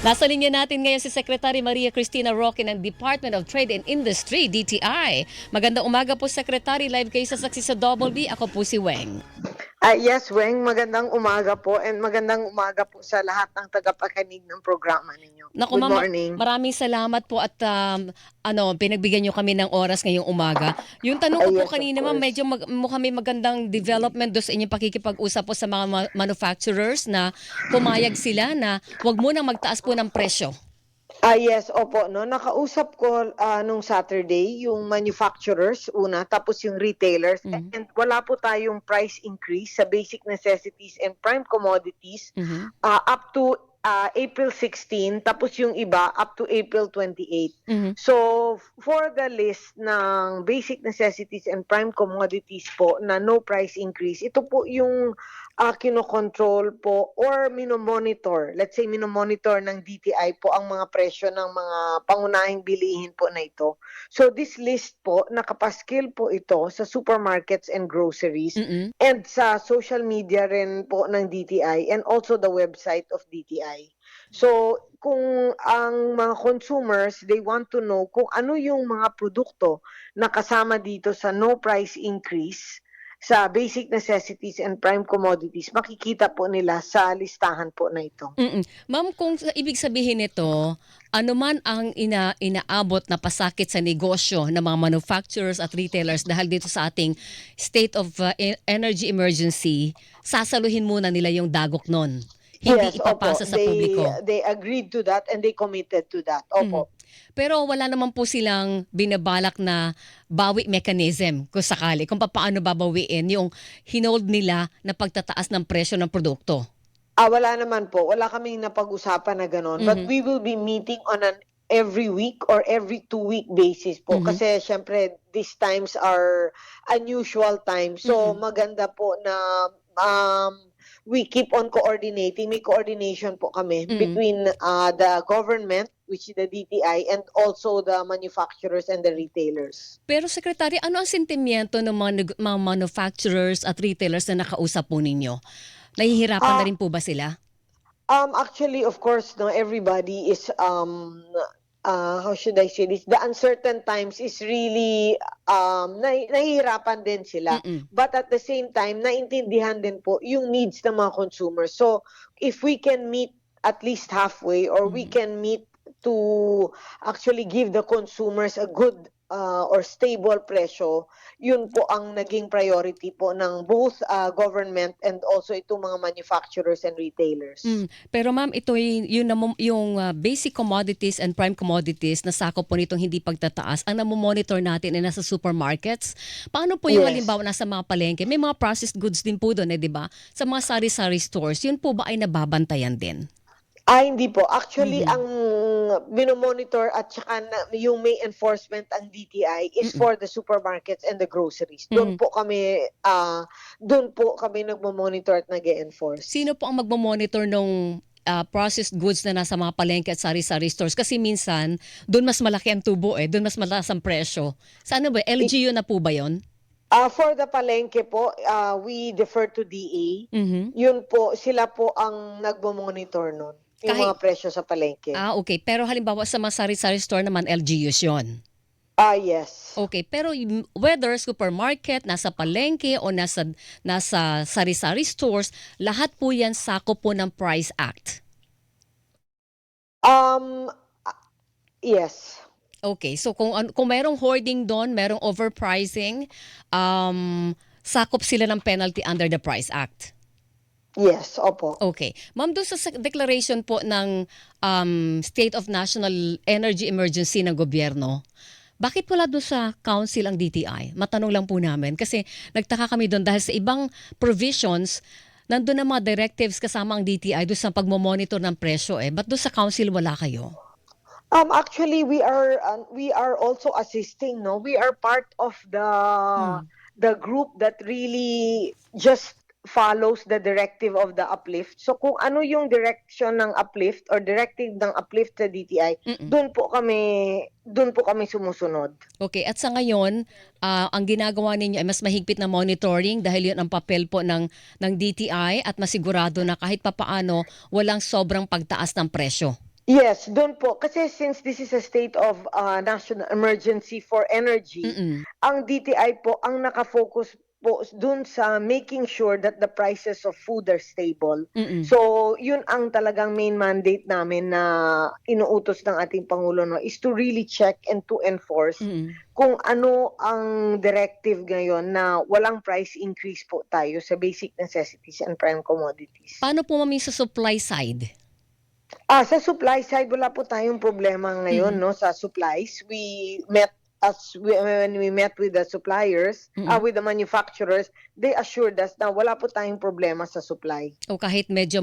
Nasa linya natin ngayon si Secretary Maria Cristina Roque ng Department of Trade and Industry, DTI. Magandang umaga po, Secretary. Live kayo sa Saksi sa Double B. Ako po si Weng. Yes, Weng, magandang umaga po and magandang umaga po sa lahat ng tagapakinig ng programa ninyo. Naku, Good ma'am, morning. maraming salamat po at pinagbigyan nyo kami ng oras ngayong umaga. Yung tanong ko po Yes, of kanina, ma'am, course. medyo mukha may magandang development doon sa inyong pakikipag-usap po sa mga manufacturers na pumayag sila na huwag munang magtaas po ng presyo. Yes, opo, no. Nakausap ko nung Saturday yung manufacturers una, tapos yung retailers. Mhm. And wala po tayong price increase sa basic necessities and prime commodities Mhm. up to April 16, tapos yung iba up to April 28. Mhm. So, for the list ng basic necessities and prime commodities po na no price increase, ito po yung kinokontrol po or minomonitor. Let's say minomonitor ng DTI po ang mga presyo ng mga pangunahing bilihin po na ito. So, this list po, nakapaskil po ito sa supermarkets and groceries Mhm. and sa social media rin po ng DTI and also the website of DTI. So, kung ang mga consumers, they want to know kung ano yung mga produkto na kasama dito sa no price increase sa basic necessities and prime commodities, makikita po nila sa listahan po na ito. Ma'am, kung ibig sabihin nito, ano man ang inaabot na pasakit sa negosyo ng mga manufacturers at retailers dahil dito sa ating state of energy emergency, sasaluhin muna nila yung dagok nun. Hindi Yes, opo. ipapasa sa publiko. They agreed to that and they committed to that. Mhm. Opo. Pero wala naman po silang binabalak na bawi mechanism kung sakali, kung paano babawiin yung hinold nila na pagtataas ng presyo ng produkto. Wala naman po. Wala kaming napag-usapan na gano'n. But Mhm. we will be meeting on an every week or every 2-week basis po. Mhm. Kasi syempre, these times are unusual times. So, Mhm. maganda po na we keep on coordinating. May coordination po kami Mhm. between the government, which is the DTI, and also the manufacturers and the retailers. Pero Secretary, ano ang sentimiento ng mga manufacturers at retailers na nakausap po ninyo? Nahihirapan na Ah, rin po ba sila? Actually, of course, no, everybody is how should I say this? The uncertain times is really nahihirapan din sila. Mm. But at the same time, naintindihan din po yung needs ng mga consumers. So, if we can meet at least halfway or we Mhm. can meet to actually give the consumers a good or stable presyo, yun po ang naging priority po ng both government and also itong mga manufacturers and retailers. Pero ma'am, ito yung basic commodities and prime commodities na sakop po nitong hindi pagtataas, ang namomonitor natin ay nasa supermarkets. Paano po yung Yes. halimbawa nasa mga palengke? May mga processed goods din po doon, di ba? Sa mga sari-sari stores, yun po ba ay nababantayan din? Hindi po. Actually, Mhm. ang minomonitor at saka yung may enforcement ang DTI is Mm. for the supermarkets and the groceries. Mhm. Doon po kami nagmo-monitor at nag-e-enforce. Sino po ang magmo-monitor nung processed goods na nasa mga palengke at sari-sari stores? Kasi minsan, doon mas malaki ang tubo doon mas mataas ang presyo. Sa ano ba, LGU na po ba yun? For the palengke po, we defer to DA. Mhm. Yun po, sila po ang nagmo-monitor nun. Yung Kahit, mga presyo sa palengke. okay. Pero halimbawa sa mga sari-sari store naman, LGUs yun. Yes. Okay, pero whether supermarket, nasa palengke o nasa sari-sari stores, lahat po yan sakop po ng Price Act. Um, yes. Okay, so kung merong hoarding doon, merong overpricing, sakop sila ng penalty under the Price Act. Yes, opo. Okay. Ma'am, doon sa declaration po ng State of National Energy Emergency ng gobyerno, bakit wala doon sa council ang DTI? Matanong lang po namin. Kasi nagtaka kami doon dahil sa ibang provisions, nandun ang mga directives kasama ang DTI doon sa pagmomonitor ng presyo Ba't doon sa council wala kayo? Actually, we are also assisting. No, we are part of Hmm. the group that really just follows the directive of the uplift. So kung ano yung direction ng uplift or directive ng uplift sa DTI, Mm-mm. doon po kami sumusunod. Okay, at sa ngayon, ang ginagawa ninyo ay mas mahigpit na monitoring dahil yun ang papel po ng DTI at masigurado na kahit papaano walang sobrang pagtaas ng presyo. Yes, do'n po. Kasi since this is a state of national emergency for energy, Mm, ang DTI po ang naka-focus po do'n sa making sure that the prices of food are stable. mm, So, 'yun ang talagang main mandate namin na inuutos ng ating pangulo 'no, is to really check and to enforce mm. kung ano ang directive ngayon na walang price increase po tayo sa basic necessities and prime commodities. Paano po ma'am yung sa supply side? Sa supply side wala po tayong problema ngayon Mhm, 'no, sa supplies. When we met with the suppliers, mm. with the manufacturers, they assured us na wala po tayong problema sa supply. O kahit medyo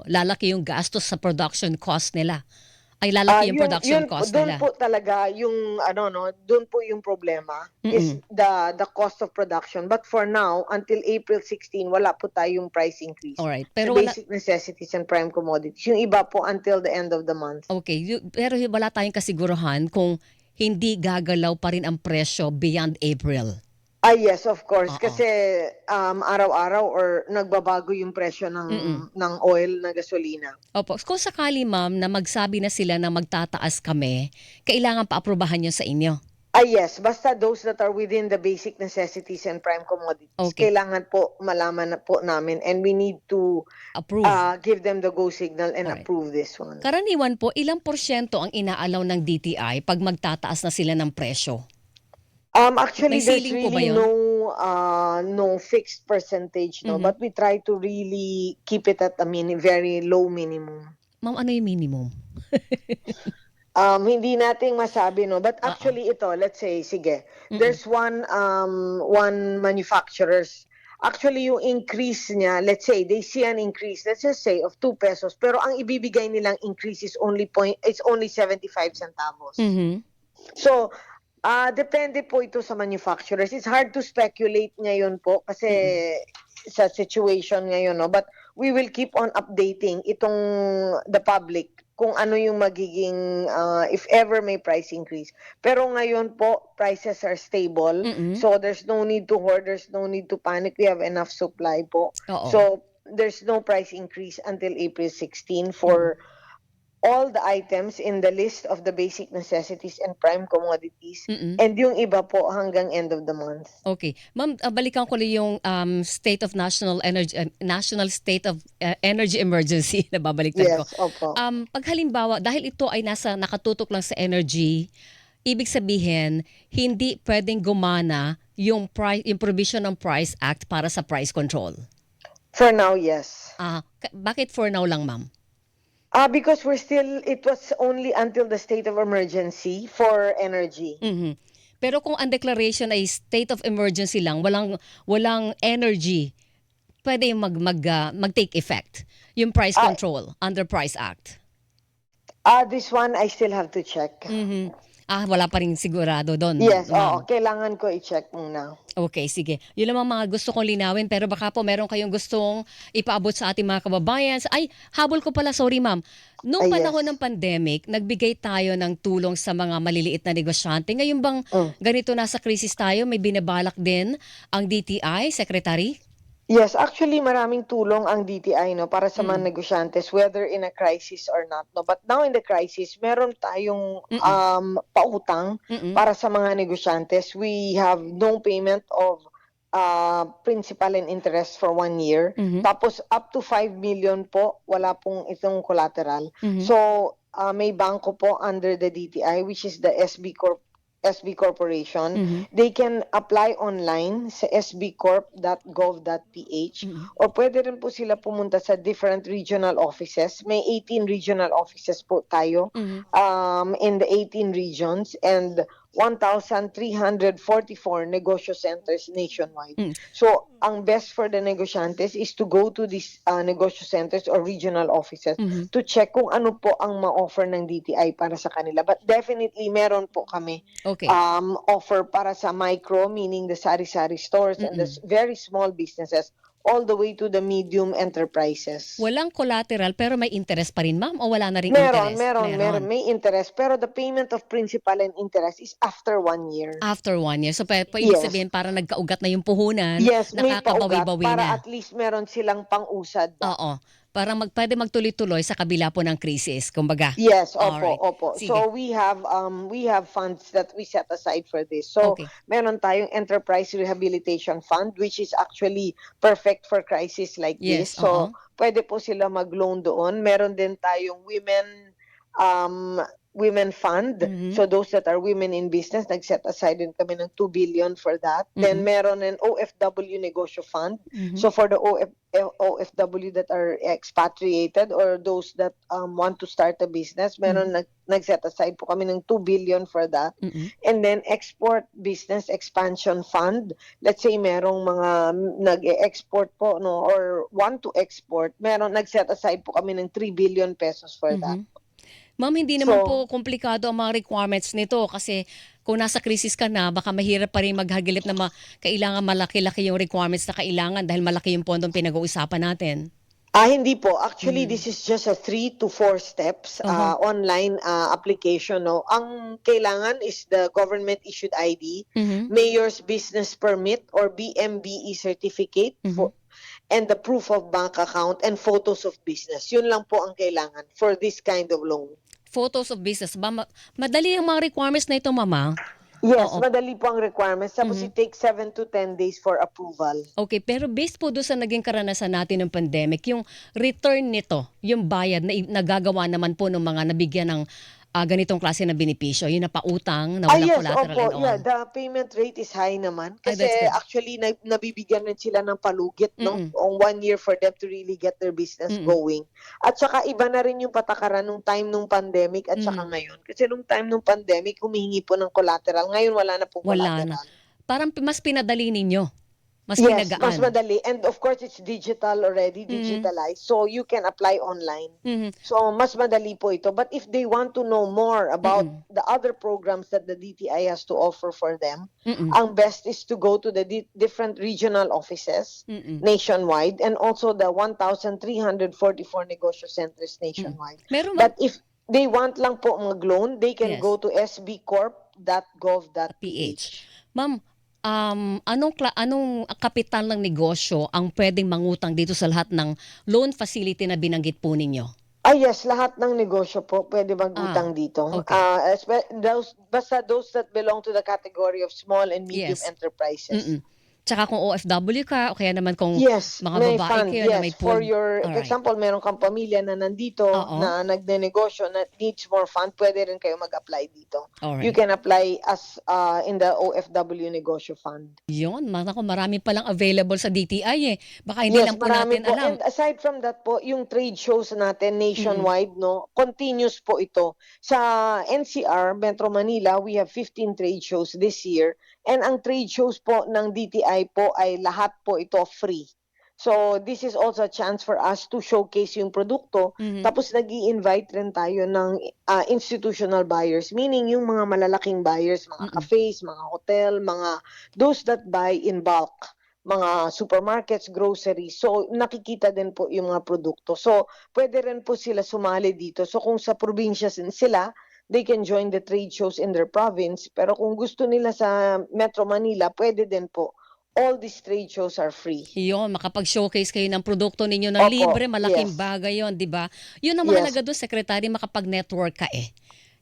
lalaki yung gastos sa production cost nila, ay lalaki yung Yung production po cost dun nila? po talaga yung ano 'no, dun po yung problema is Mm, the cost of production. But for now, until April 16 wala po tayong price increase alright. sa Pero wala basic necessities and prime commodities. Yung iba po until the end of the month. okey, pero wala tayong kasiguruhan kung hindi gagalaw pa rin ang presyo beyond April? Yes, of course. Oo, Kasi, araw-araw or nagbabago yung presyo mm. ng oil na gasolina. Opo, kung sakali ma'am na magsabi na sila na magtataas kami, kailangan paaprubahan yun sa inyo? Yes, basta those that are within the basic necessities and prime commodities, Okey, kailangan po malaman na po namin and we need to, approve, give them the go signal and alright. approve this one. Karaniwan po, ilang porsyento ang inaalaw ng DTI 'pag magtataas na sila ng presyo? May Actually, there's ceiling po ba really yun? no fixed percentage 'no, Mhm. but we try to really keep it at a very low minimum. Ma'am, ano yung minimum? Hindi natin masabi 'no, but Oo, actually ito, let's say, sige, mm, there's one manufacturers, actually yung increase niya, let's say they see an increase, let's just say of ₱2, pero ang ibibigay nilang increase is only 75 centavos. mhm, So, depende po ito sa manufacturers. It's hard to speculate ngayon po kasi mm. sa situation ngayon 'no, but we will keep on updating the public kung ano yung magiging, if ever may price increase. Pero ngayon po, prices are stable, Mm, so there's no need to hoard, there's no need to panic, we have enough supply po. oo, So, there's no price increase until April 16 mm, for all the items in the list of the basic necessities and prime commodities, mm. and yung iba po hanggang end of the month. Okey. Ma'am, balikan ko lang yung, state of national state of, energy emergency, nababaliktad ko. Yes, opo. 'Pag halimbawa dahil ito ay nakatutok lang sa energy, ibig sabihin hindi puwedeng gumana yung provision ng Price Act para sa price control. For now, yes. Bakit for now lang, ma'am? Because it was only until the state of emergency for energy. Mhm. Pero kung ang declaration ay state of emergency lang, walang energy, puwede yung mag-take effect, yung price Ah, control under Price Act? this one I still have to check. Mhm. Wala pa ring sigurado do'n, Yes, ma'am. oo, kailangan ko i-check muna. Okay, sige. Yun lang ang mga gusto kong linawin, pero baka po meron kayong gustong ipaabot sa ating mga kababayan. Ay, habol ko pala, sorry ma'am. Nung panahon Yes. ng pandemic, nagbigay tayo ng tulong sa mga maliliit na negosyante. Ngayon bang Hmm. ganito nasa krisis tayo, may binabalak din ang DTI, Secretary? Yes, actually maraming tulong ang DTI 'no, para sa mga Mm, negosyantes whether in a crisis or not 'no. But now in the crisis meron tayong, mm, pautang mm, para sa mga negosyantes. We have no payment of, principal and interest for 1 year. mhm, Tapos up to 5 million po wala pong itong collateral. mhm, So, may bangko po under the DTI, which is the SB Corporation. mhm, They can apply online sa sbcorp.gov.ph, mm, or pwede rin po sila pumunta sa different regional offices. May 18 regional offices po tayo, mhm. in the 18 regions, and 1,344 negosyo centers nationwide. Hmm, So, ang best for the negosyantes is to go to these, negosyo centers or regional offices mhm. to check kung ano po ang ma-offer ng DTI para sa kanila. But definitely meron po kami, Okay. offer para sa micro, meaning the sari-sari stores and the Mm. very small businesses, all the way to the medium enterprises. Walang collateral pero may interest pa rin, ma'am, o wala na ring Meron, interest? meron, Meron. may interest, pero the payment of principal and interest is after 1 year. After 1 year. So, ibig Yes. sabihin parang nagkaugat na yung puhunan, Yes, may paugat nakakabawi-bawi para na. at least meron silang pang-usad ba. Oo. Para pwede magtuloy-tuloy sa kabila po ng krisis, kumbaga. Yes, Alright. opo. Sige. So we have funds that we set aside for this. So Okay. meron tayong Enterprise Rehabilitation Fund which is actually perfect for crisis like Yes, this. So oo. pwede po sila mag-loan doon. Meron din tayong um women fund. Mhm. So those that are women in business, nag-set aside din kami ng 2 billion for that. Then Mm. meron an OFW Negosyo Fund. Mhm. So for the OFW that are expatriated or those that want to start a business, meron nag-set aside po kami ng 2 billion for that. Mm. And then Export Business Expansion Fund. Let's say merong mga nag-e-export po no or want to export, meron nag-set aside po kami ng 3 billion pesos for that. Mhm. Ma'am, hindi naman po So, komplikado ang mga requirements nito kasi kung nasa krisis ka na, baka mahirap pa rin maghagilap na kailangan malaki-laki yung requirements na kailangan dahil malaki yung pondong pinag-uusapan natin. hindi po. Actually, this is just a 3 to 4 steps Uh-huh. online application. No? Ang kailangan is the government-issued ID, Mhm. Mayor's Business Permit or BMBE certificate, Mhm. and the proof of bank account and photos of business. Yun lang po ang kailangan for this kind of loan. Photos of business ba? Madali ang mga requirements na ito, mama? Yes, Oo. madali po ang requirements. Tapos it takes 7 to 10 days for approval. Okay, pero based po doon sa naging karanasan natin ng pandemic, yung return nito, yung bayad na nagagawa naman po ng mga nabigyan ng ganitong klase ng benepisyo, yung napautang, na walang Yes, collateral opo. and all. Yeah, the payment rate is high naman. Ay, Kasi that's good. actually, nabibigyan rin sila ng palugit, no? On 1 year for them to really get their business going. At saka iba na rin yung patakaran nung time nung pandemic at saka ngayon. Kasi nung time nung pandemic, humihingi po ng collateral. Ngayon, wala na pong Wala na. collateral. Parang mas pinadali ninyo. Mas Yes, mas pinagaan. madali. And of course, it's digital already, digitalized. So you can apply online. Mhm. So mas madali po ito. But if they want to know more about the other programs that the DTI has to offer for them, ang best is to go to the different regional offices nationwide and also the 1,344 negosyo centers nationwide. Meron ba? But if they want lang po mag-loan, they can Yes. go to sbcorp.gov.ph. PH. Ma'am, anong kapital ng negosyo ang pwedeng mangutang dito sa lahat ng loan facility na binanggit po ninyo? Yes, lahat ng negosyo po pwede mag-utang dito. Okay. Basta those that belong to the category of small and medium Yes. enterprises. Tsaka kung OFW ka o kaya naman kung Yes, mga may babae fund. kayo na Yes, may for pool. your Alright. example, meron kang pamilya na nandito Oo. na nagnenegosyo na needs more fund, pwede rin kayo mag-apply dito. Alright. You can apply as in the OFW Negosyo Fund. Yun, marami palang available sa DTI eh. Baka hindi lang po marami natin po. alam. And aside from that po, yung trade shows natin nationwide, no, continuous po ito. Sa NCR, Metro Manila, we have 15 trade shows this year. And ang trade shows po ng DTI po ay lahat po ito free. So this is also a chance for us to showcase yung produkto. Tapos nag-i-invite rin tayo ng institutional buyers, meaning yung mga malalaking buyers, mga cafes, mga hotel, mga those that buy in bulk, mga supermarkets, groceries. So nakikita din po yung mga produkto. So pwede rin po sila sumali dito. So kung sa probinsya sila, they can join the trade shows in their province. Pero kung gusto nila sa Metro Manila, pwede din po. All these trade shows are free. Yun, makapag-showcase kayo ng produkto ninyo ng Opo, libre, malaking yes. bagay yon, di ba? Yun ang Yes. mahalaga doon, Secretary, makapag-network ka eh.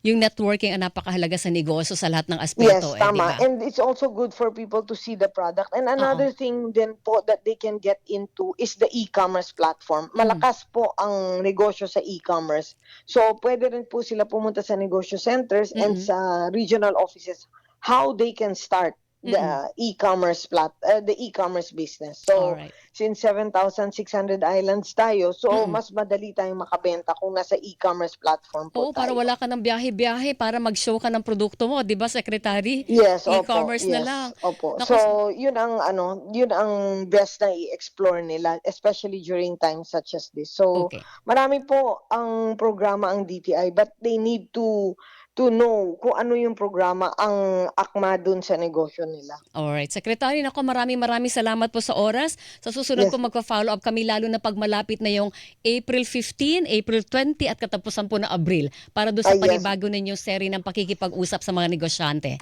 Yung networking ang napakahalaga sa negosyo sa lahat ng Yes, aspeto di tama. ba? And it's also good for people to see the product. And another thing din po that they can get into is the e-commerce platform. Malakas po ang negosyo sa e-commerce. So, pwede rin po sila pumunta sa negosyo centers and sa regional offices how they can start the e-commerce business. So, Alright. since 7,600 islands tayo, so mas madali tayong makabenta kung nasa e-commerce platform po Oo, para tayo. wala ka ng biyahe-biyahe para mag-show ka ng produkto mo, di ba, Secretary? Yes, opo. E-commerce na Yes, lang. opo. Naku, So, yun ang best na i-explore nila, especially during times such as this. So, Okay. marami po ang programa ang DTI, but they need to know kung ano yung programa ang akma dun sa negosyo nila. Alright. Secretary, nako, maraming salamat po sa oras. Sa susunod Yes. po magpa-follow up kami lalo na pag malapit na yung April 15, April 20 at katapusan po na Abril para doon sa Yes. panibago ninyong seri ng pakikipag-usap sa mga negosyante.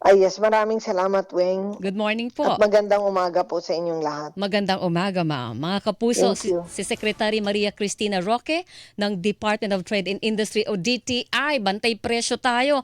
Ay, yes, maraming salamat, Weng. Good morning At po. magandang umaga po sa inyong lahat. Magandang umaga, ma'am. Mga kapuso, Thank you. si Secretary Maria Cristina Roque ng Department of Trade and Industry o DTI. Bantay presyo tayo.